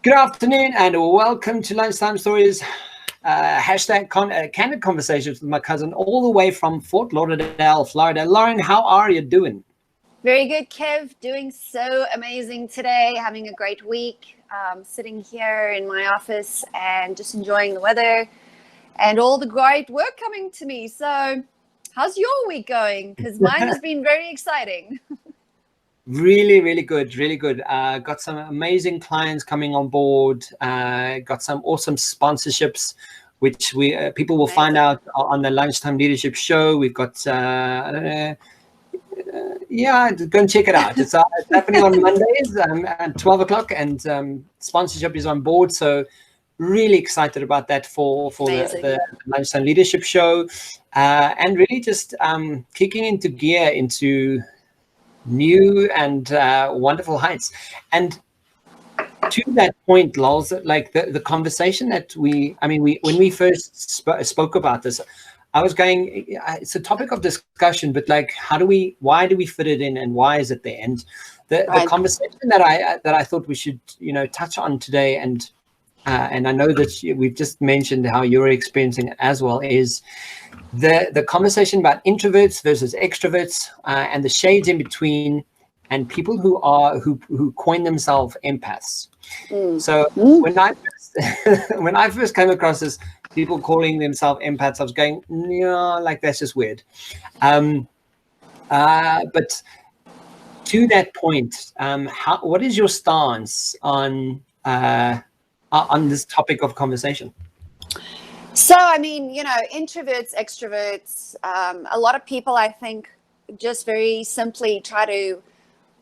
Good afternoon and welcome to Lunchtime Stories. Hashtag candid conversations with my cousin all the way from Fort Lauderdale, Florida. Lauren, how are you doing? Very good, Kev. Doing so amazing today. Having a great week. Sitting here in my office and just enjoying the weather and all the great work coming to me. So how's your week going? Because mine has been very exciting. Really, really good, really good. Got some amazing clients coming on board. Got some awesome sponsorships, which people will find out on the Lunchtime Leadership Show. We've got, I don't know, go and check it out. It's happening on Mondays at 12 o'clock, and sponsorship is on board. So really excited about that for the Lunchtime Leadership Show, and really just kicking into gear into new and wonderful heights. And to that point, Lols, like the conversation that when we first spoke about this, I was going, it's a topic of discussion, but like, why do we fit it in, and why is it there? And the conversation that I thought we should, touch on today, and I know that we've just mentioned how you're experiencing it as well, is the conversation about introverts versus extroverts, and the shades in between, and people who coin themselves empaths. So when I first came across this, people calling themselves empaths, I was going, like that's just weird. But to that point, what is your stance on this topic of conversation? So, introverts, extroverts, a lot of people, I think, just very simply try to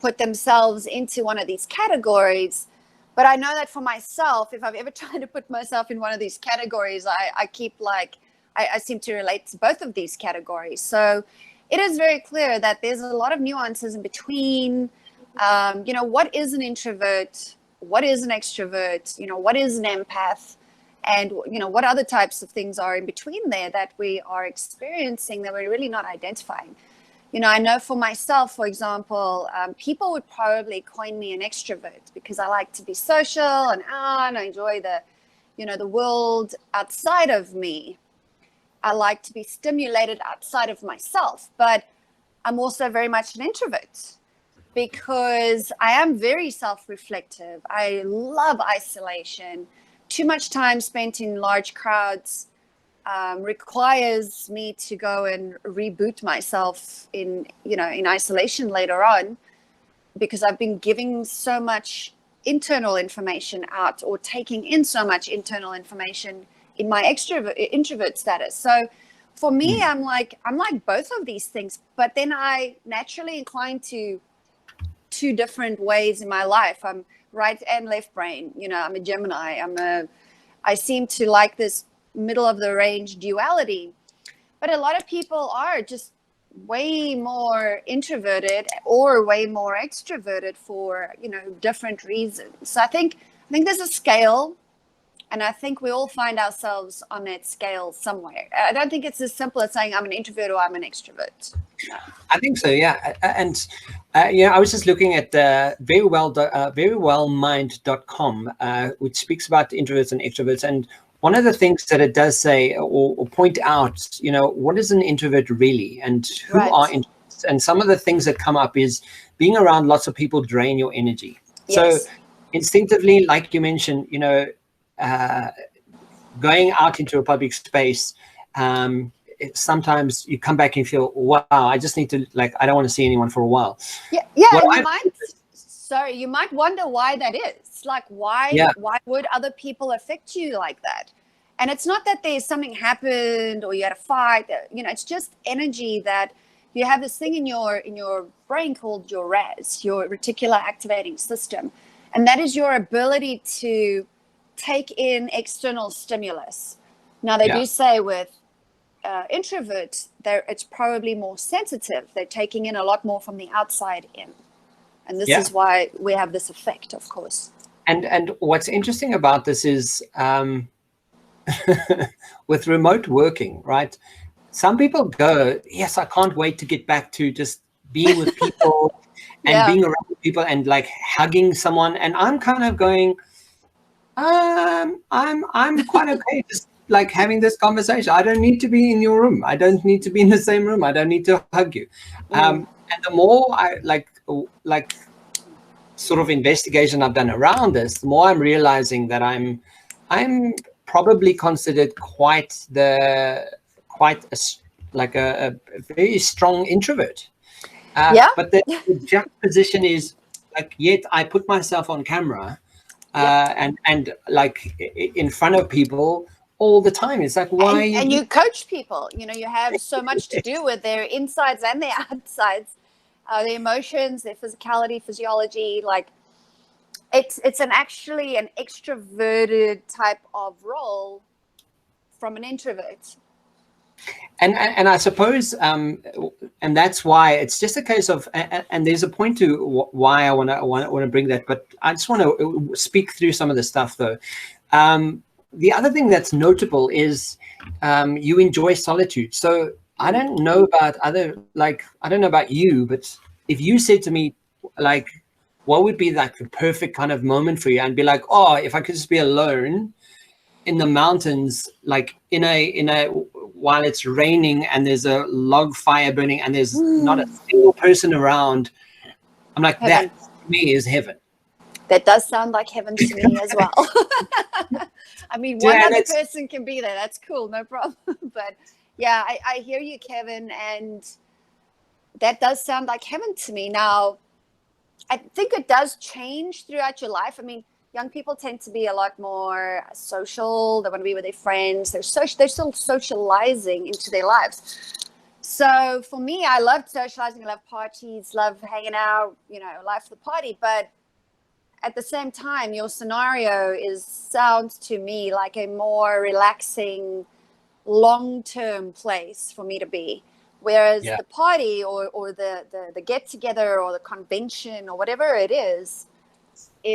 put themselves into one of these categories. But I know that for myself, if I've ever tried to put myself in one of these categories, I seem to relate to both of these categories. So it is very clear that there's a lot of nuances in between, what is an introvert? What is an extrovert? What is an empath? And, what other types of things are in between there that we are experiencing that we're really not identifying. I know for myself, for example, people would probably coin me an extrovert because I like to be social and I enjoy the world outside of me. I like to be stimulated outside of myself, but I'm also very much an introvert because I am very self-reflective. I love isolation. Too much time spent in large crowds requires me to go and reboot myself in isolation later on, because I've been giving so much internal information out or taking in so much internal information in my introvert status. So for me, I'm like both of these things, but then I naturally incline to two different ways in my life. I'm right and left brain. I'm a Gemini. I seem to like this middle of the range duality, but a lot of people are just way more introverted or way more extroverted for different reasons. So I think there's a scale, and I think we all find ourselves on that scale somewhere. I don't think it's as simple as saying I'm an introvert or I'm an extrovert. No. I think so, yeah. And I was just looking at verywellmind.com, which speaks about introverts and extroverts. And one of the things that it does say or point out, what is an introvert really, and who are introverts? And some of the things that come up is being around lots of people drain your energy. Yes. So instinctively, like you mentioned, going out into a public space, sometimes you come back and feel, wow, I just need to, I don't want to see anyone for a while. Yeah. You might wonder why that is. Like, why would other people affect you like that? And it's not that there's something happened or you had a fight. It's just energy that you have this thing in your brain called your RAS, your reticular activating system, and that is your ability to take in external stimulus. Now they do say with introverts, it's probably more sensitive. They're taking in a lot more from the outside in. And this is why we have this effect, of course. And what's interesting about this is with remote working, right? Some people go, yes, I can't wait to get back to just being with people and being around people and hugging someone. And I'm kind of going, I'm quite okay just like having this conversation. I don't need to be in your room. I don't need to be in the same room. I don't need to hug you. And the more I like sort of investigation I've done around this, the more I'm realizing that I'm probably considered quite a very strong introvert. But the juxtaposition is like, yet I put myself on camera and like in front of people all the time. It's like, why? And you coach people, you know, you have so much to do with their insides and their outsides, their emotions, their physicality, physiology. Like it's actually an extroverted type of role from an introvert. And I suppose and that's why it's just a case of, and there's a point to why I want to bring that, but I just want to speak through some of the stuff though. The other thing that's notable is you enjoy solitude. So I don't know about I don't know about you, but if you said to me, like, what would be like the perfect kind of moment for you? I'd be like, oh, if I could just be alone in the mountains, like in a while it's raining and there's a log fire burning and there's not a single person around. I'm like, heaven. That to me is heaven. That does sound like heaven to me as well. I mean, one other person can be there. That's cool, no problem. But yeah, I hear you, Kevin, and that does sound like heaven to me. Now, I think it does change throughout your life. I mean, young people tend to be a lot more social. They want to be with their friends. They're still socializing into their lives. So for me, I love socializing. I love parties, love hanging out, you know, life of the party. But at the same time, your scenario sounds to me like a more relaxing, long-term place for me to be. Whereas the party or the get-together or the convention or whatever it is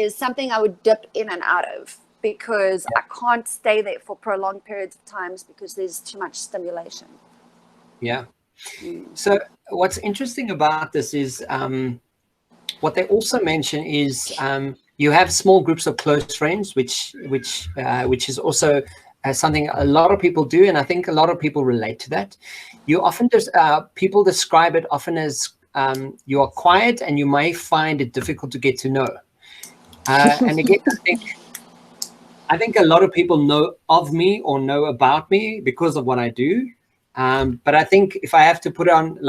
something I would dip in and out of because I can't stay there for prolonged periods of times because there's too much stimulation. Yeah. So what's interesting about this is what they also mention is you have small groups of close friends, which is also something a lot of people do, and I think a lot of people relate to that. You often people describe it often as you are quiet and you may find it difficult to get to know. And again, I think a lot of people know of me or know about me because of what I do. But I think if I have to put on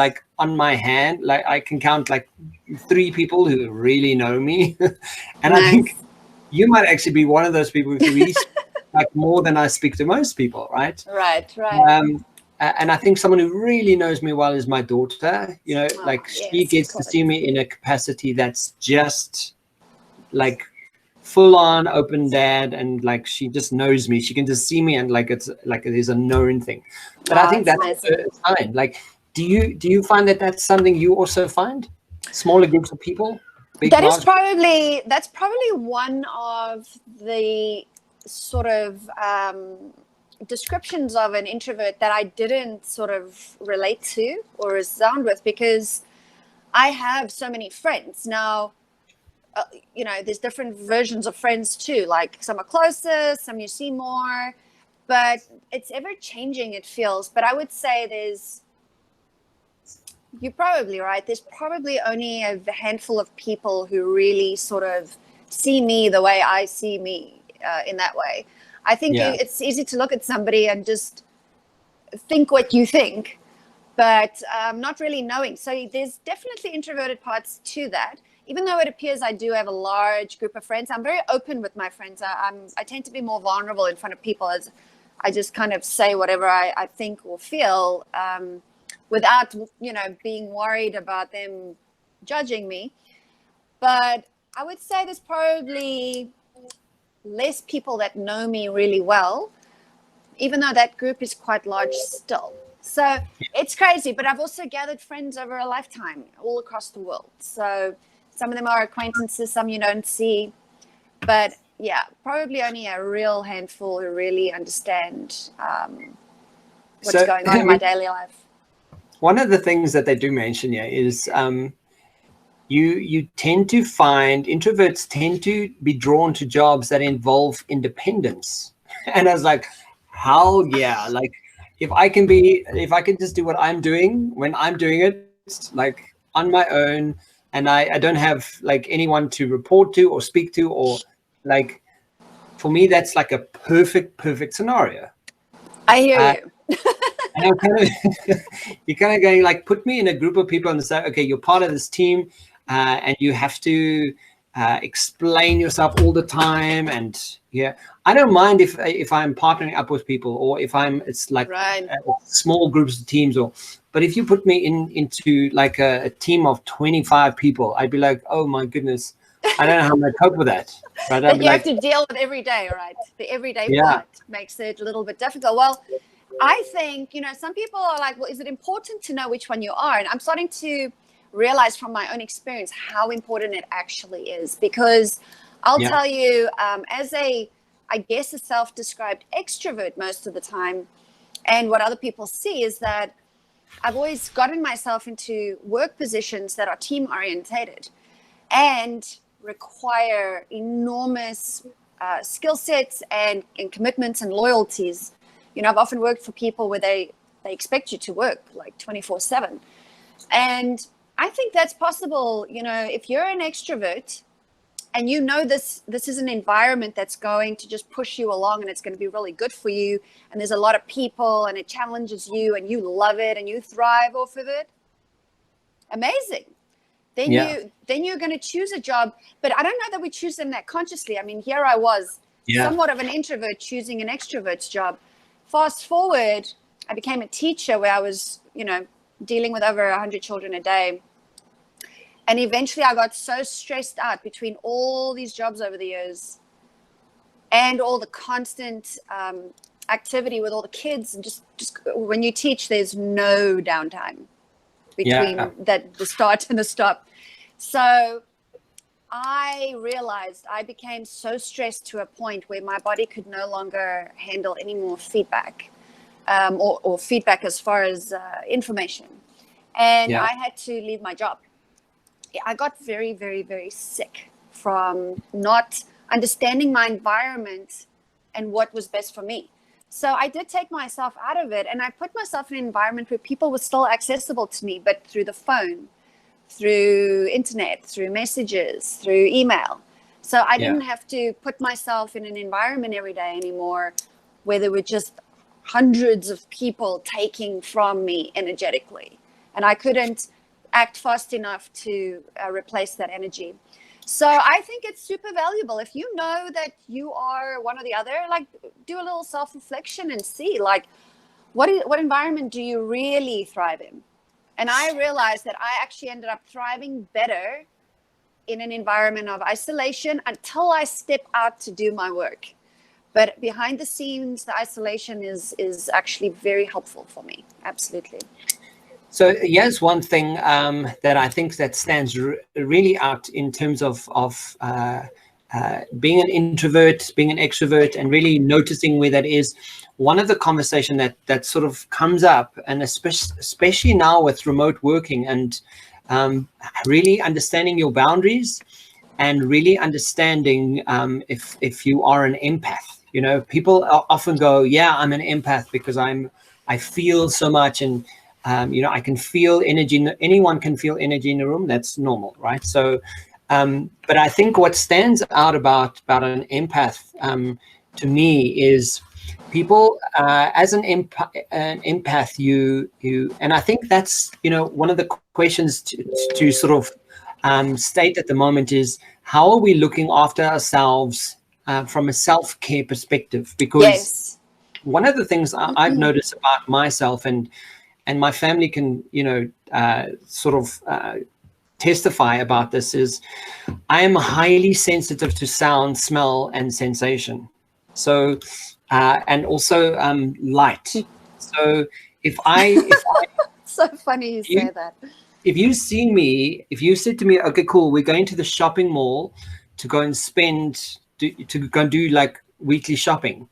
my hand, like I can count like 3 people who really know me. And nice. I think you might actually be one of those people who we like more than I speak to most people, right? Right. And I think someone who really knows me well is my daughter. You know, she gets to see me in a capacity that's just like full on open dad, and like she just knows me. She can just see me and like it's like it is a known thing. But I think that's fine. Like, do you find that that's something you also find? Smaller groups of people? That's probably one of the sort of descriptions of an introvert that I didn't sort of relate to or resound with, because I have so many friends now. You know, there's different versions of friends too. Like some are closer, some you see more, but it's ever changing, it feels. But I would say you're probably right. There's probably only a handful of people who really sort of see me the way I see me in that way. I think it's easy to look at somebody and just think what you think, but not really knowing. So there's definitely introverted parts to that. Even though it appears I do have a large group of friends, I'm very open with my friends. I tend to be more vulnerable in front of people, as I just kind of say whatever I think or feel without, you know, being worried about them judging me. But I would say there's probably less people that know me really well, even though that group is quite large still. So it's crazy, but I've also gathered friends over a lifetime all across the world. So some of them are acquaintances, some you don't see. But yeah, probably only a real handful who really understand what's going on in my daily life. One of the things that they do mention here is you tend to find introverts tend to be drawn to jobs that involve independence. And I was like, how? Yeah, like if I can just do what I'm doing when I'm doing it, like on my own, and I don't have like anyone to report to or speak to, or like, for me, that's like a perfect scenario. I hear you. And you're kind of going like, put me in a group of people and say, okay, you're part of this team, and you have to explain yourself all the time. And yeah, I don't mind if I'm partnering up with people, or if it's like small groups of teams, but if you put me into like a team of 25 people, I'd be like, oh my goodness, I don't know how I'm going to cope with that. But you have to deal with every day, right? The everyday part makes it a little bit difficult. Well, I think, some people are like, well, is it important to know which one you are? And I'm starting to realize from my own experience how important it actually is, because I'll tell you, as I guess a self-described extrovert most of the time, and what other people see is that I've always gotten myself into work positions that are team orientated and require enormous skill sets and commitments and loyalties. I've often worked for people where they expect you to work like 24/7. And I think that's possible, if you're an extrovert and this is an environment that's going to just push you along and it's going to be really good for you, and there's a lot of people and it challenges you and you love it and you thrive off of it. Amazing. Then you're going to choose a job, but I don't know that we choose them that consciously. I mean, here I was, somewhat of an introvert choosing an extrovert's job. Fast forward, I became a teacher where I was, dealing with over 100 children a day. And eventually I got so stressed out between all these jobs over the years and all the constant activity with all the kids. And just when you teach, there's no downtime between the start and the stop. So I realized I became so stressed to a point where my body could no longer handle any more feedback, or feedback as far as information. And I had to leave my job. I got very, very, very sick from not understanding my environment and what was best for me. So I did take myself out of it, and I put myself in an environment where people were still accessible to me, but through the phone, through internet, through messages, through email. So I didn't have to put myself in an environment every day anymore where there were just hundreds of people taking from me energetically. And I couldn't act fast enough to replace that energy. So I think it's super valuable. If you know that you are one or the other, like, do a little self-reflection and see, like, what environment do you really thrive in? And I realized that I actually ended up thriving better in an environment of isolation until I step out to do my work. But behind the scenes, the isolation is actually very helpful for me. Absolutely. So here's one thing that I think that stands really out in terms of being an introvert, being an extrovert, and really noticing where that is. One of the conversation that sort of comes up, and especially now with remote working, and really understanding your boundaries, and really understanding if you are an empath. People often go, "Yeah, I'm an empath because I feel so much, and I can feel energy. Anyone can feel energy in the room. That's normal, right?" So, but I think what stands out about an empath to me is people as an empath. You, and I think that's one of the questions to sort of state at the moment is, how are we looking after ourselves from a self-care perspective? Because one of the things I've noticed about myself, and my family can, sort of testify about this, is I am highly sensitive to sound, smell, and sensation. So, and also light. So if I so funny you say that. If you said to me, okay, cool, we're going to the shopping mall to go and to go and do like weekly shopping,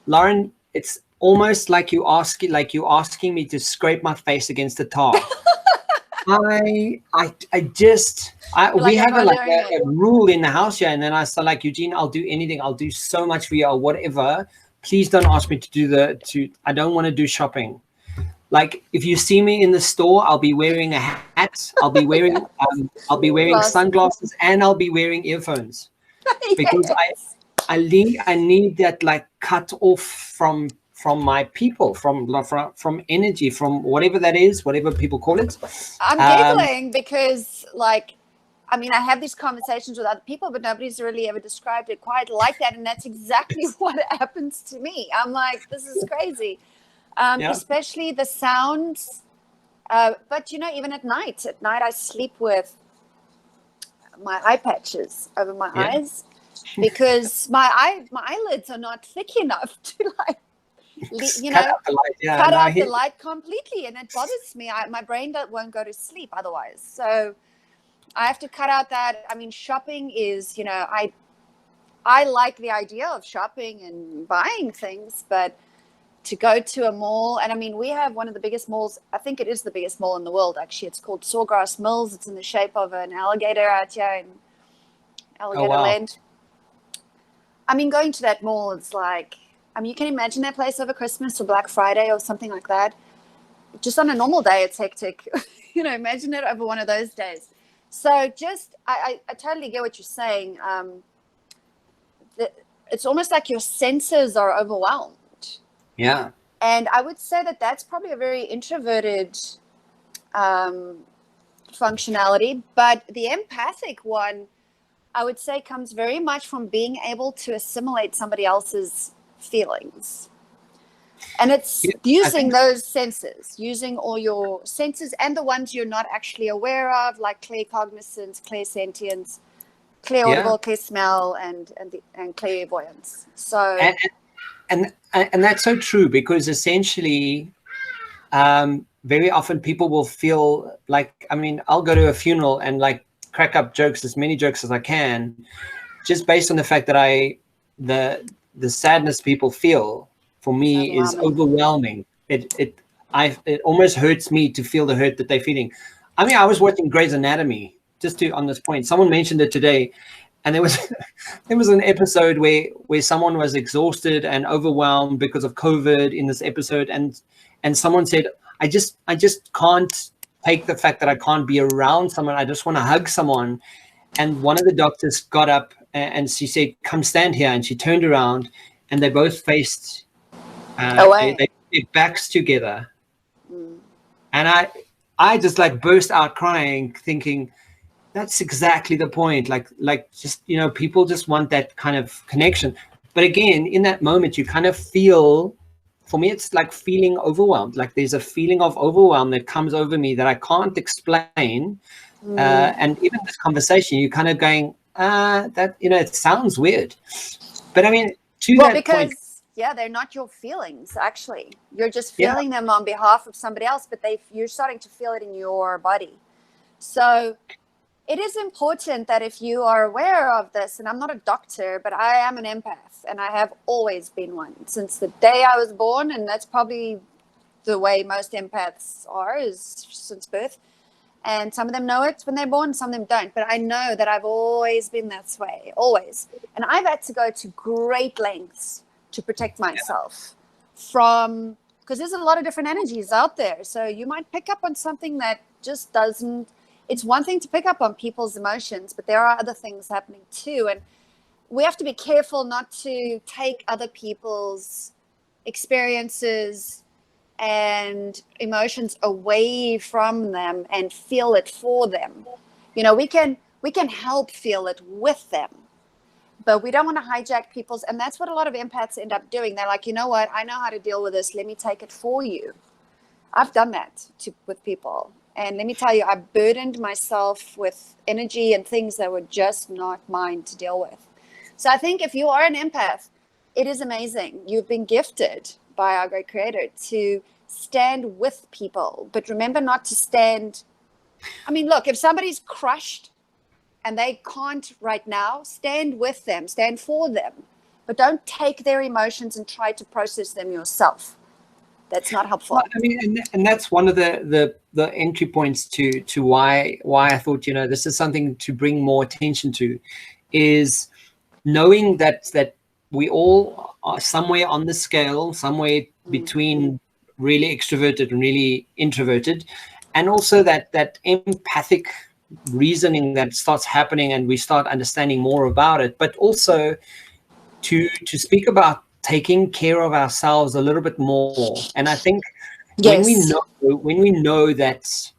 Lauren, it's almost like you're asking me to scrape my face against the tar. We have a rule in the house here, and then I start like, Eugene, I'll do anything. I'll do so much for you or whatever. Please don't ask me to I don't want to do shopping. Like if you see me in the store, I'll be wearing a hat. I'll be wearing sunglasses, and I'll be wearing earphones because I need that like cut off from my people, from energy, from whatever that is, whatever people call it. I'm giggling because like, I mean, I have these conversations with other people, but nobody's really ever described it quite like that. And that's exactly what happens to me. I'm like, this is crazy. Especially the sounds. But, you know, even at night I sleep with my eye patches over my eyes because my eyelids are not thick enough to like, you know, cut out the light completely. And it bothers me. My brain won't go to sleep otherwise. So I have to cut out that. I mean, shopping is, you know, I like the idea of shopping and buying things, but to go to a mall, and I mean, we have one of the biggest malls. I think it is the biggest mall in the world, actually. It's called Sawgrass Mills. It's in the shape of an alligator out here in Alligator Land. I mean, going to that mall, it's like, I mean, you can imagine that place over Christmas or Black Friday or something like that. Just on a normal day, it's hectic. You know, imagine it over one of those days. So just, I totally get what you're saying. It's almost like your senses are overwhelmed. Yeah. And I would say that that's probably a very introverted functionality. But the empathic one, I would say, comes very much from being able to assimilate somebody else's feelings. And it's using those senses, using all your senses and the ones you're not actually aware of, like claircognizance, clairsentience, clairaudible, clairsmell, and clairvoyance. So and that's so true, because essentially very often people will feel like, I mean, I'll go to a funeral and like crack up jokes, as many jokes as I can, just based on the fact that the sadness people feel for me is overwhelming. It almost hurts me to feel the hurt that they're feeling. I mean, I was watching Grey's Anatomy, just on this point. Someone mentioned it today, and there was an episode where someone was exhausted and overwhelmed because of COVID in this episode, and someone said, I just can't take the fact that I can't be around someone. I just want to hug someone. And one of the doctors got up and she said, come stand here. And she turned around and they both faced away. Their backs together. And I just like burst out crying, thinking that's exactly the point. Like just, you know, people just want that kind of connection. But again, in that moment, you kind of feel, for me, it's like feeling overwhelmed. Like there's a feeling of overwhelm that comes over me that I can't explain. And even this conversation, you're kind of going, that, you know, it sounds weird. But I mean, they're not your feelings, actually. You're just feeling them on behalf of somebody else, but you're starting to feel it in your body. So it is important that if you are aware of this, and I'm not a doctor, but I am an empath, and I have always been one since the day I was born, and that's probably the way most empaths are, is since birth. And some of them know it when they're born, some of them don't. But I know that I've always been that way, always. And I've had to go to great lengths to protect myself from, because there's a lot of different energies out there. So you might pick up on something that just doesn't, it's one thing to pick up on people's emotions, but there are other things happening too. And we have to be careful not to take other people's experiences and emotions away from them and feel it for them. You know, we can help feel it with them, but we don't want to hijack people's, and that's what a lot of empaths end up doing. They're like, you know what, I know how to deal with this, let me take it for you. I've done that with people, and let me tell you, I burdened myself with energy and things that were just not mine to deal with. So I think if you are an empath, it is amazing. You've been gifted by our great creator to stand with people, but remember not to stand. I mean, look, if somebody's crushed and they can't right now, stand with them, stand for them, but don't take their emotions and try to process them yourself. That's not helpful. Well, I mean, and that's one of the entry points to why I thought, this is something to bring more attention to, is knowing that we all are somewhere on the scale, somewhere between really extroverted and really introverted, and also that empathic reasoning that starts happening and we start understanding more about it, but also to speak about taking care of ourselves a little bit more. And I think when we know that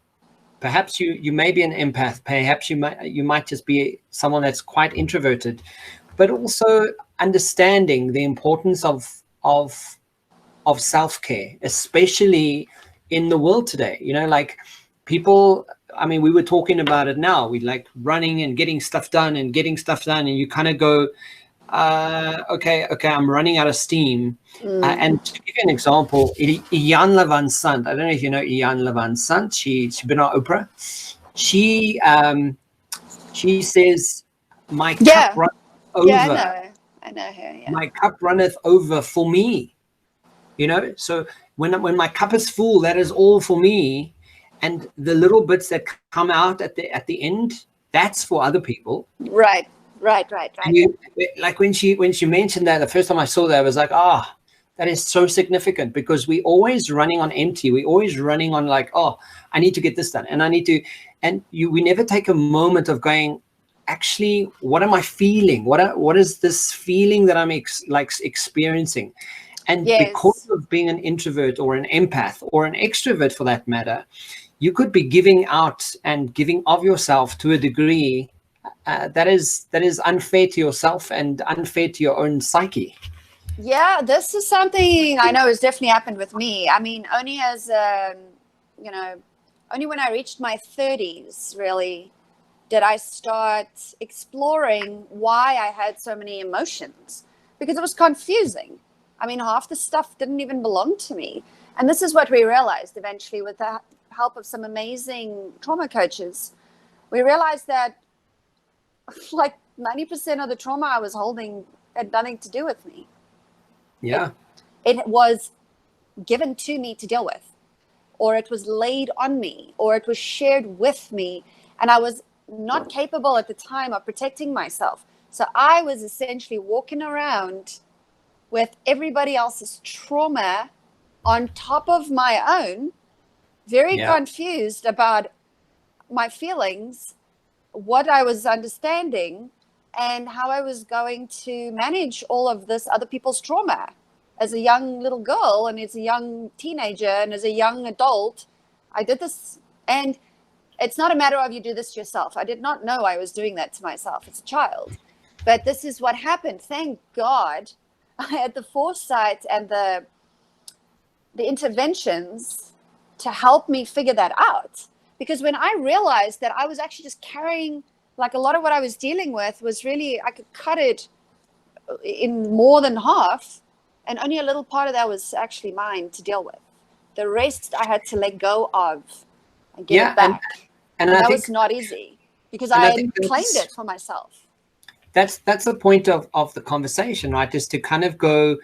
perhaps you may be an empath, perhaps you might just be someone that's quite introverted, but also understanding the importance of self-care, especially in the world today. Like people, I mean, we were talking about it now. We like running and getting stuff done, and you kind of go, okay, I'm running out of steam. And to give you an example, Iyanla van Sant, I don't know if you know Iyanla van Sant. She's been on Oprah. She says, my cup runneth over. Yeah, I know her. Yeah. My cup runneth over for me. So when my cup is full, that is all for me. And the little bits that come out at the end, that's for other people. Right. And like when she mentioned that, the first time I saw that, I was like, that is so significant, because we're always running on empty. We're always running on like, I need to get this done, and I need to, and we never take a moment of going, actually, what am I feeling? What is this feeling that I'm experiencing? And because of being an introvert or an empath or an extrovert for that matter, you could be giving out and giving of yourself to a degree that is unfair to yourself and unfair to your own psyche. Yeah, this is something I know has definitely happened with me. I mean, only as only when I reached my 30s, really, did I start exploring why I had so many emotions, because it was confusing. I mean, half the stuff didn't even belong to me. And this is what we realized eventually with the help of some amazing trauma coaches. We realized that like 90% of the trauma I was holding had nothing to do with me. Yeah. It was given to me to deal with, or it was laid on me, or it was shared with me. And I was not capable at the time of protecting myself. So I was essentially walking around with everybody else's trauma on top of my own, very confused about my feelings, what I was understanding, and how I was going to manage all of this other people's trauma. As a young little girl, and as a young teenager, and as a young adult, I did this. And it's not a matter of you do this to yourself. I did not know I was doing that to myself as a child. But this is what happened. Thank God I had the foresight and the interventions to help me figure that out. Because when I realized that I was actually just carrying, like, a lot of what I was dealing with was really, I could cut it in more than half, and only a little part of that was actually mine to deal with. The rest I had to let go of and get it back. And that was not easy, because I had claimed it for myself. That's the point of the conversation, right? Is to kind of go,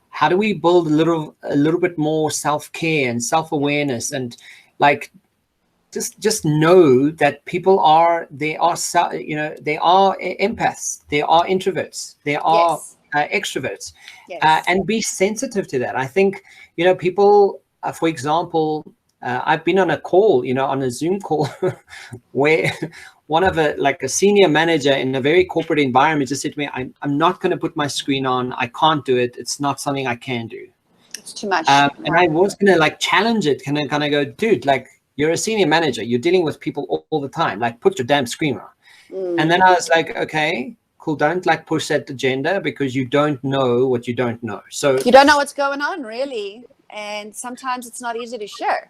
how do we build a little bit more self-care and self-awareness, and like just know that people they are empaths, they are introverts, they are extroverts, and be sensitive to that. I think people, for example, I've been on a call, on a Zoom call where one of a senior manager in a very corporate environment just said to me, I'm not going to put my screen on. I can't do it. It's not something I can do. It's too much. And I was going to challenge it, kind of go, dude, you're a senior manager. You're dealing with people all the time. Put your damn screen on. And then I was like, okay, cool. Don't push that agenda, because you don't know what you don't know. So you don't know what's going on, really. And sometimes it's not easy to share.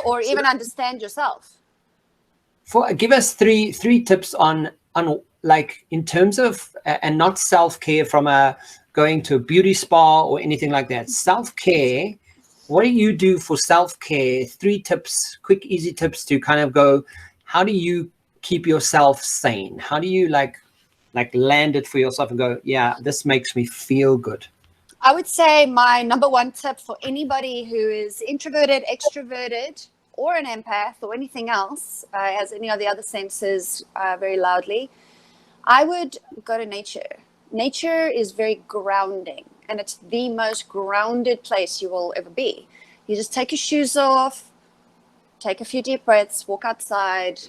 Or even understand yourself. Give us three tips on in terms of and not self-care from going to a beauty spa or anything like that. Self-care. What do you do for self-care? 3 tips, quick, easy tips to kind of go, how do you keep yourself sane? How do you land it for yourself and go, yeah, this makes me feel good? I would say my number one tip for anybody who is introverted, extroverted, or an empath, or anything else, has any of the other senses very loudly, I would go to nature. Nature is very grounding, and it's the most grounded place you will ever be. You just take your shoes off, take a few deep breaths, walk outside,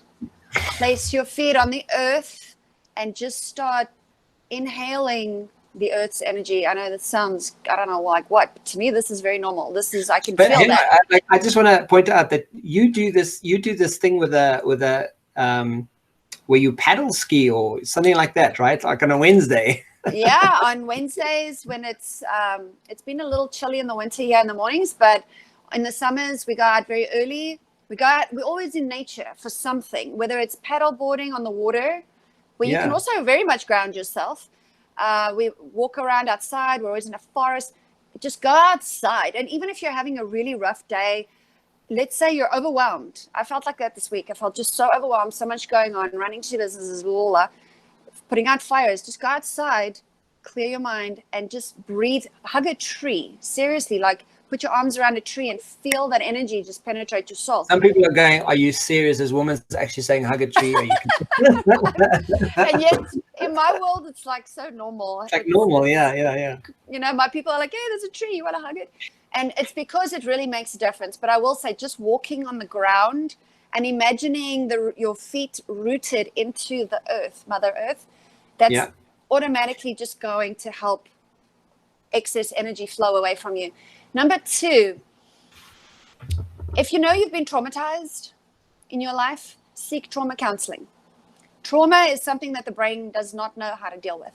place your feet on the earth, and just start inhaling the earth's energy. I know that sounds, I don't know, like what, but to me this is very normal. This is, I can feel that. I just want to point out that you do this thing with a where you paddle ski or something like that, right? Like on a Wednesday. Yeah, on Wednesdays when it's been a little chilly in the winter here in the mornings, but in the summers we go out very early. We're always in nature for something, whether it's paddle boarding on the water, where you can also very much ground yourself. We walk around outside. We're always in a forest. Just go outside. And even if you're having a really rough day, let's say you're overwhelmed. I felt like that this week. I felt just so overwhelmed, so much going on, running two businesses, putting out fires. Just go outside, clear your mind, and just breathe. Hug a tree. Seriously, like put your arms around a tree and feel that energy just penetrate your soul. Some people are going, are you serious? This woman's actually saying hug a tree. Are you And yet, in my world, it's like so normal. It's like normal, yeah. You know, my people are like, hey, there's a tree, you want to hug it? And it's because it really makes a difference. But I will say, just walking on the ground and imagining your feet rooted into the earth, Mother Earth, that's automatically just going to help excess energy flow away from you. Number two, if you know you've been traumatized in your life, seek trauma counseling. Trauma is something that the brain does not know how to deal with.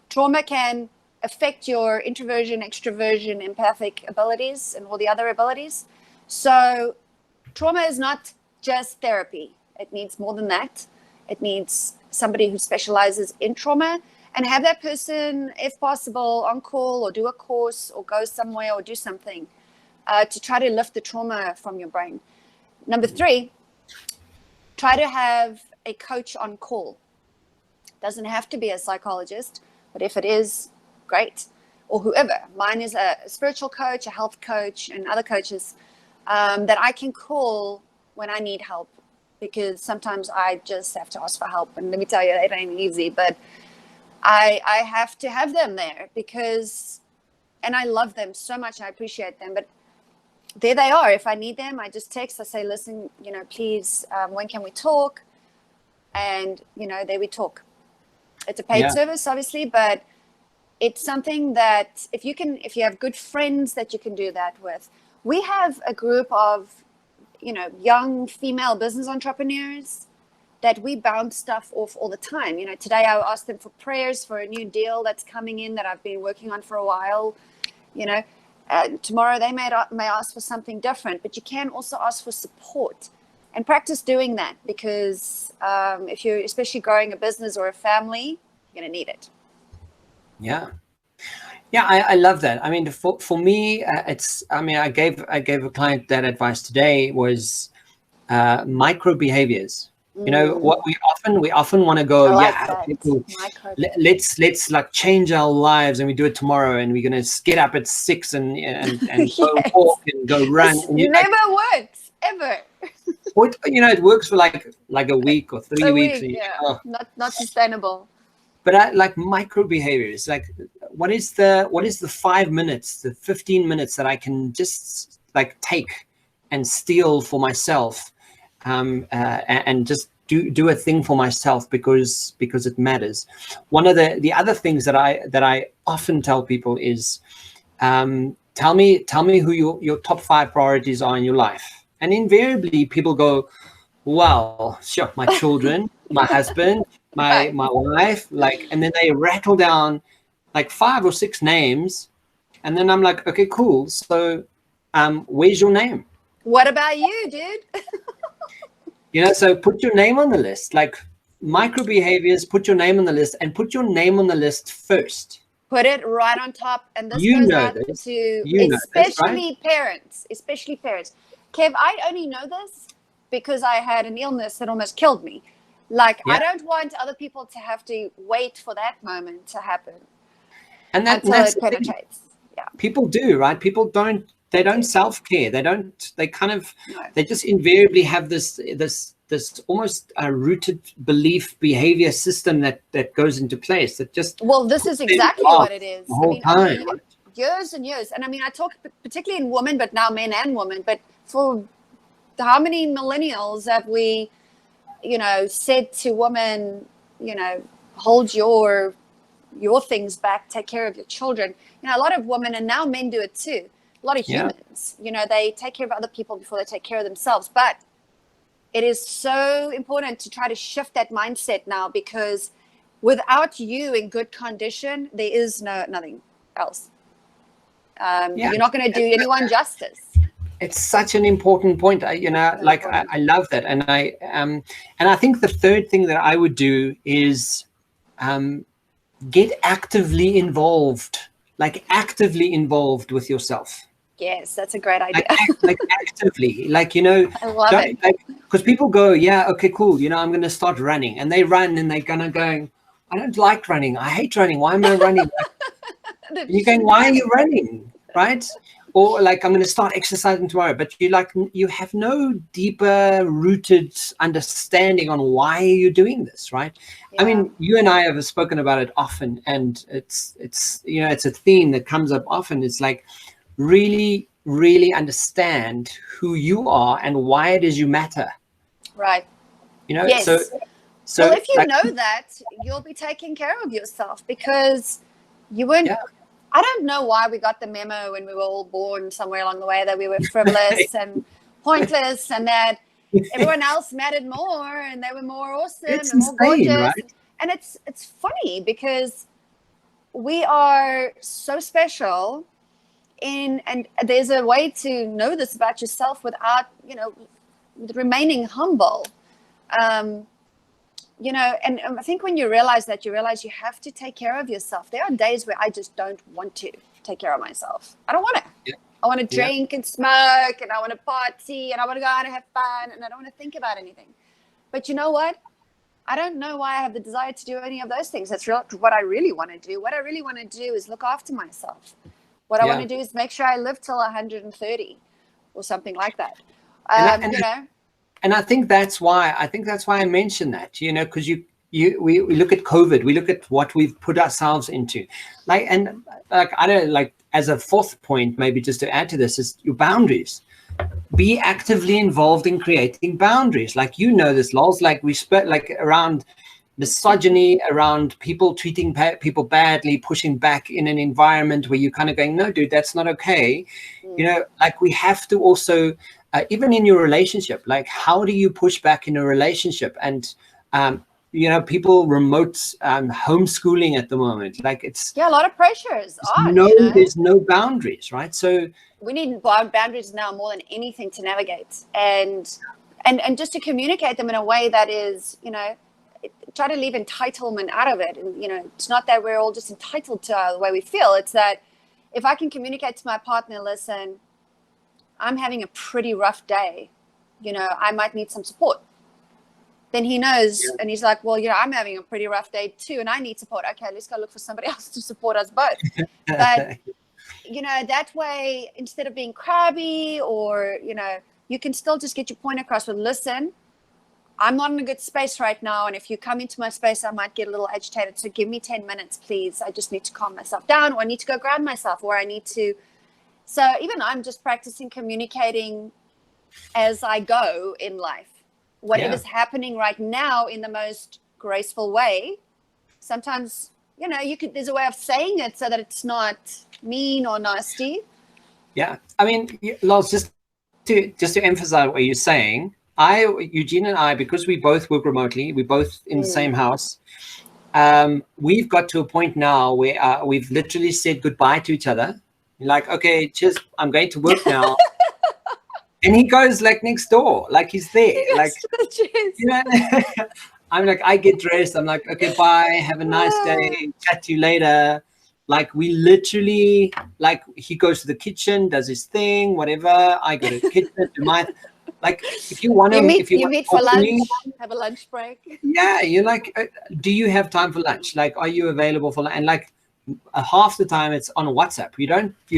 Trauma can affect your introversion, extroversion, empathic abilities, and all the other abilities. So trauma is not just therapy. It needs more than that. It needs somebody who specializes in trauma, and have that person, if possible, on call or do a course or go somewhere or do something to try to lift the trauma from your brain. Number three, try to have a coach on call. Doesn't have to be a psychologist, but if it is, great. Or whoever. Mine is a spiritual coach, a health coach, and other coaches that I can call when I need help, because sometimes I just have to ask for help. And let me tell you, it ain't easy, but I have to have them there because, and I love them so much. I appreciate them, but there they are. If I need them, I just text. I say, listen, please, when can we talk? And, there we talk. It's a paid service, obviously, but it's something that if you have good friends that you can do that with. We have a group of, young female business entrepreneurs that we bounce stuff off all the time. Today I asked them for prayers for a new deal that's coming in that I've been working on for a while. Tomorrow they may ask for something different, but you can also ask for support and practice doing that, because if you're especially growing a business or a family, you're going to need it. Yeah, I love that. I mean, for me, I gave a client that advice today was micro behaviors. What we often want to go, let's like change our lives, and we do it tomorrow, and we're going to get up at 6 and go walk and go run. And never works ever. It works for like a week or 3 weeks. Not sustainable. But I like micro behaviors. Like, what is the 5 minutes, the 15 minutes that I can just like take and steal for myself, and just do a thing for myself because it matters. One of the other things that I often tell people is, tell me who your top 5 priorities are in your life, and invariably people go, well, sure, my children, my husband, my wife, and then they rattle down like 5 or 6 names, and then I'm like, okay, cool. So, where's your name? What about you, dude? So put your name on the list. Like micro behaviors, put your name on the list, and put your name on the list first. Put it right on top, and this goes out to especially parents. Kev, I only know this because I had an illness that almost killed me. I don't want other people to have to wait for that moment to happen. And until it penetrates. People do, right? People they don't self-care. They just invariably have this almost rooted belief behavior system that goes into place that just, well, this is exactly what it is. The whole time. Years and years. And I mean, I talk particularly in women, but now men and women, but for how many millennials have we, said to women, hold your things back, take care of your children. A lot of women, and now men do it too. A lot of humans, they take care of other people before they take care of themselves. But it is so important to try to shift that mindset now, because without you in good condition, there is nothing else. You're not going to do anyone justice. It's such an important point. I love that. And I think the third thing that I would do is get actively involved with yourself. Yes, that's a great idea. Actively, I love it. Because people go, yeah, okay, cool. I'm going to start running, and they run, and they're gonna going, I don't like running. I hate running. Why am I running? And you're going, why are you running, right? Or I'm going to start exercising tomorrow, but you have no deeper rooted understanding on why you're doing this, right? Yeah. I mean, you and I have spoken about it often, and it's a theme that comes up often. It's really, really understand who you are and why it is you matter. Right. Yes. So well, if you know that, you'll be taking care of yourself, because you weren't. Yeah. I don't know why we got the memo when we were all born somewhere along the way that we were frivolous and pointless, and that everyone else mattered more and they were more awesome and more gorgeous. Right? And it's funny, because we are so special, and there's a way to know this about yourself without, remaining humble. And I think when you realize that, you have to take care of yourself. There are days where I just don't want to take care of myself. I don't want to. Yeah. I want to drink and smoke, and I want to party, and I want to go out and have fun, and I don't want to think about anything. But you know what? I don't know why I have the desire to do any of those things. That's what I really want to do. What I really want to do is look after myself. What I want to do is make sure I live till 130 or something like that. And I think that's why I mentioned that, because we look at COVID, we look at what we've put ourselves into, as a fourth point, maybe just to add to this, is your boundaries. Be actively involved in creating boundaries. This, Lols, we spoke around misogyny, around people treating people badly, pushing back in an environment where you're kind of going, no, dude, that's not okay. We have to also, even in your relationship, how do you push back in a relationship? And, people remote homeschooling at the moment, it's a lot of pressure is on. There's no boundaries, right? So we need boundaries now more than anything to navigate, and just to communicate them in a way that is, try to leave entitlement out of it. And, it's not that we're all just entitled to the way we feel. It's that if I can communicate to my partner, listen, I'm having a pretty rough day, I might need some support. Then he knows, and he's like, well, I'm having a pretty rough day too, and I need support. Okay, let's go look for somebody else to support us both. But, that way, instead of being crabby, or, you can still just get your point across with, listen, I'm not in a good space right now, and if you come into my space, I might get a little agitated. So give me 10 minutes, please. I just need to calm myself down, or I need to go ground myself, or I need to. So even I'm just practicing communicating as I go in life. Whatever's happening right now in the most graceful way. Sometimes, there's a way of saying it so that it's not mean or nasty. Yeah. I mean, Lols, just to emphasize what you're saying, Eugene and I, because we both work remotely, we're both in the same house. We've got to a point now where we've literally said goodbye to each other. Okay, cheers, I'm going to work now. And he goes next door, he's there. I'm I get dressed. I'm okay, bye, have a nice day, chat to you later. We literally, he goes to the kitchen, does his thing, whatever. I go to the kitchen, do my, if you want to, you meet for lunch, have a lunch break. Yeah, you're do you have time for lunch? Are you available for lunch? And half the time it's on WhatsApp. You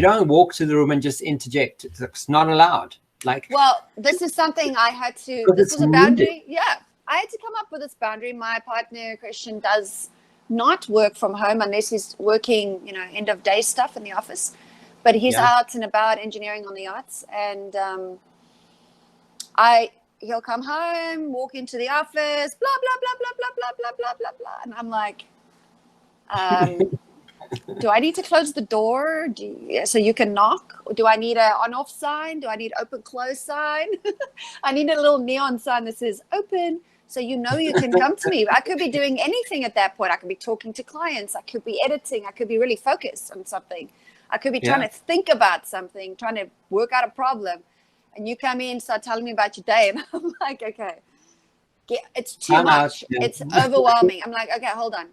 don't walk to the room and just interject. It's not allowed. Like, well, this is something I had to. This was a boundary. Yeah, I had to come up with this boundary. My partner Christian does not work from home unless he's working, end of day stuff in the office. But he's out and about engineering on the yachts, and he'll come home, walk into the office, blah blah blah blah blah blah blah blah blah blah, and I'm like, do I need to close the door so you can knock? Or do I need an on-off sign? Do I need open close sign? I need a little neon sign that says open, so you can come to me. I could be doing anything at that point. I could be talking to clients. I could be editing. I could be really focused on something. I could be trying to think about something, trying to work out a problem. And you come in, start telling me about your day. And I'm like, okay, it's too much. It's overwhelming. I'm like, okay, hold on.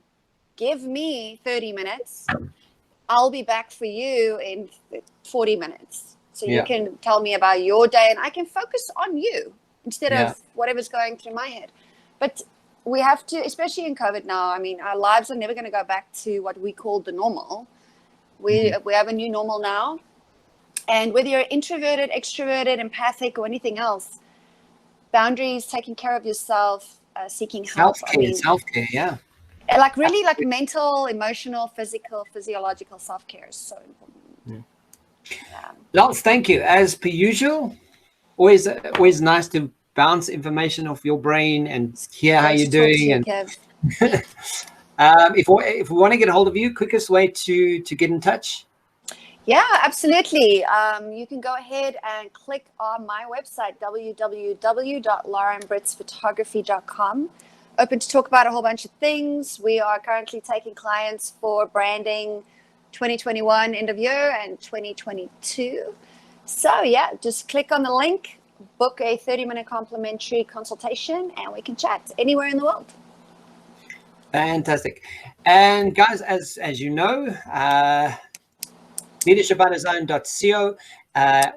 Give me 30 minutes. I'll be back for you in 40 minutes. So you can tell me about your day and I can focus on you instead of whatever's going through my head. But we have to, especially in COVID now, I mean, our lives are never going to go back to what we call the normal. We have a new normal now. And whether you're introverted, extroverted, empathic, or anything else, boundaries, taking care of yourself, seeking help. Self-care, yeah. Like really like mental, emotional, physical, physiological self-care is so important. Lance, thank you. As per usual, always nice to bounce information off your brain and hear how you're doing. If we want to get a hold of you, quickest way to get in touch? Yeah, absolutely. You can go ahead and click on my website, www.laurenbritzphotography.com. Open to talk about a whole bunch of things. We are currently taking clients for branding 2021 end of year and 2022. So yeah, just click on the link, book a 30-minute complimentary consultation, and we can chat anywhere in the world. Fantastic. And guys, as you know, leadershipbydesign.co,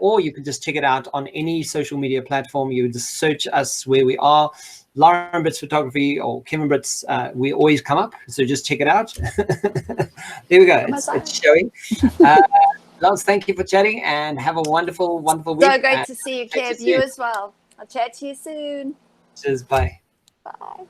or you can just check it out on any social media platform. You just search us where we are, Lauren Britz Photography or Kevin Britz. We always come up, so just check it out. There we go. It's showing. Lance, thank you for chatting and have a wonderful week. So great to see you, Kev. You as well. I'll chat to you soon. Cheers. Bye. Bye.